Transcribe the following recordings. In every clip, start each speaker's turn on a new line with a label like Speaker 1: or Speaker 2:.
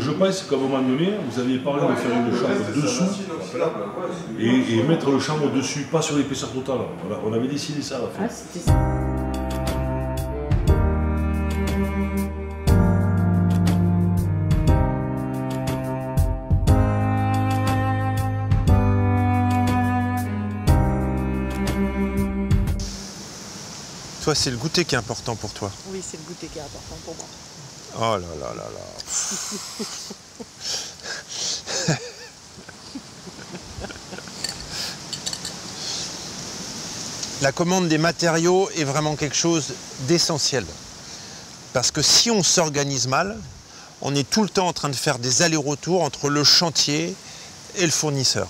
Speaker 1: je pense qu'à un moment donné, vous aviez parlé de faire une chambre dessous et mettre le chambre dessus, pas sur l'épaisseur totale. On avait décidé ça à la fin.
Speaker 2: Ah, c'était ça.
Speaker 3: Toi, c'est le goûter qui est important pour toi.
Speaker 2: Oui, c'est le goûter qui est important pour moi.
Speaker 3: Oh là là là là. La commande des matériaux est vraiment quelque chose d'essentiel. Parce que si on s'organise mal, on est tout le temps en train de faire des allers-retours entre le chantier et le fournisseur.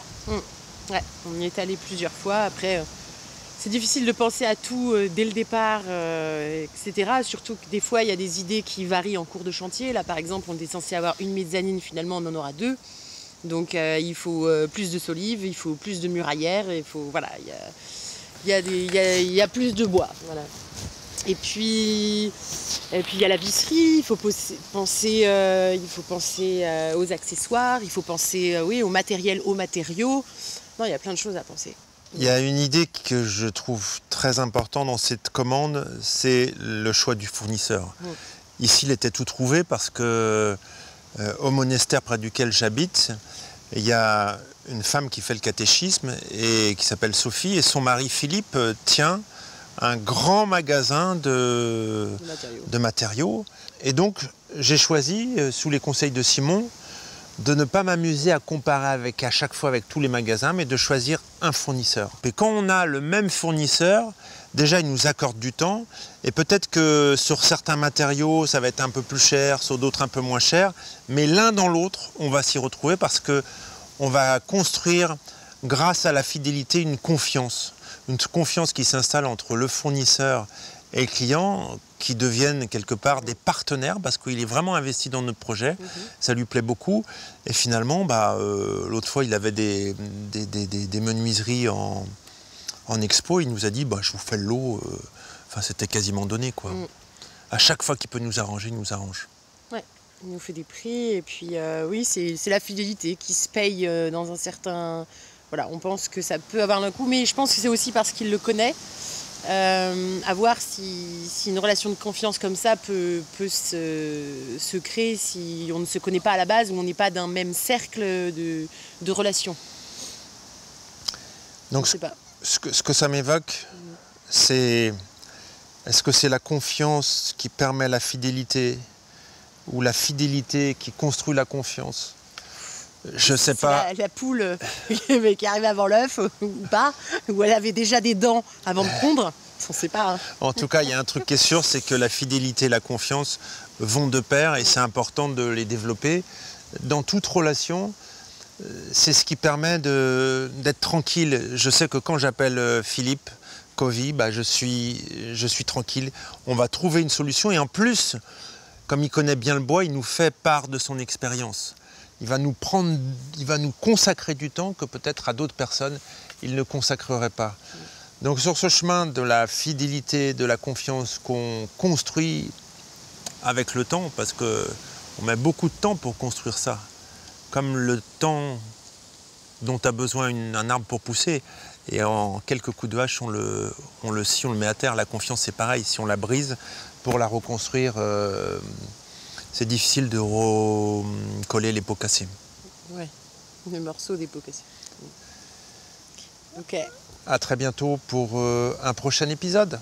Speaker 2: Ouais, on y est allé plusieurs fois. Après, c'est difficile de penser à tout dès le départ, etc. Surtout que des fois, il y a des idées qui varient en cours de chantier. Là, par exemple, on était censé avoir une mezzanine, finalement, on en aura 2. Donc, il faut plus de solives, il faut plus de muraillères, il faut, voilà, il y a plus de bois. Voilà. Et puis il y a la visserie, il faut penser aux accessoires, il faut penser oui, au matériel, aux matériaux. Non, il y a plein de choses à penser.
Speaker 3: Il y a une idée que je trouve très importante dans cette commande, c'est le choix du fournisseur. Ici, il était tout trouvé parce que au monastère près duquel j'habite, il y a une femme qui fait le catéchisme et qui s'appelle Sophie, et son mari Philippe tient un grand magasin de matériaux. Et donc, j'ai choisi, sous les conseils de Simon, de ne pas m'amuser à comparer à chaque fois avec tous les magasins, mais de choisir un fournisseur. Et quand on a le même fournisseur, déjà il nous accorde du temps, et peut-être que sur certains matériaux ça va être un peu plus cher, sur d'autres un peu moins cher, mais l'un dans l'autre on va s'y retrouver parce que on va construire, grâce à la fidélité, une confiance qui s'installe entre le fournisseur et le client, qui deviennent quelque part des partenaires parce qu'il est vraiment investi dans notre projet, ça lui plaît beaucoup. Et finalement, l'autre fois, il avait des menuiseries en expo, il nous a dit je vous fais le lot, enfin c'était quasiment donné quoi. À chaque fois qu'il peut nous arranger, il nous arrange.
Speaker 2: Ouais, il nous fait des prix et puis oui, c'est la fidélité qui se paye dans un certain... Voilà, on pense que ça peut avoir un coût, mais je pense que c'est aussi parce qu'il le connaît. À voir si une relation de confiance comme ça peut se créer si on ne se connaît pas à la base ou on n'est pas d'un même cercle de relations.
Speaker 3: Donc ce que ça m'évoque, c'est est-ce que c'est la confiance qui permet la fidélité ou la fidélité qui construit la confiance? Je sais pas.
Speaker 2: La poule qui arrivait avant l'œuf ou pas, ou elle avait déjà des dents avant de pondre, on ne sait pas. Hein.
Speaker 3: En tout cas, il y a un truc qui est sûr, c'est que la fidélité et la confiance vont de pair et c'est important de les développer. Dans toute relation, c'est ce qui permet d'être tranquille. Je sais que quand j'appelle Philippe Covy, je suis tranquille. On va trouver une solution et en plus, comme il connaît bien le bois, il nous fait part de son expérience. Il va nous consacrer du temps que peut-être à d'autres personnes, il ne consacrerait pas. Donc sur ce chemin de la fidélité, de la confiance qu'on construit avec le temps, parce qu'on met beaucoup de temps pour construire ça, comme le temps dont a besoin un arbre pour pousser, et en quelques coups de hache, si on le met à terre, la confiance c'est pareil, si on la brise, pour la reconstruire, c'est difficile de recoller les pots cassés.
Speaker 2: Ouais, le morceau des pots cassés. Ok.
Speaker 3: À très bientôt pour un prochain épisode.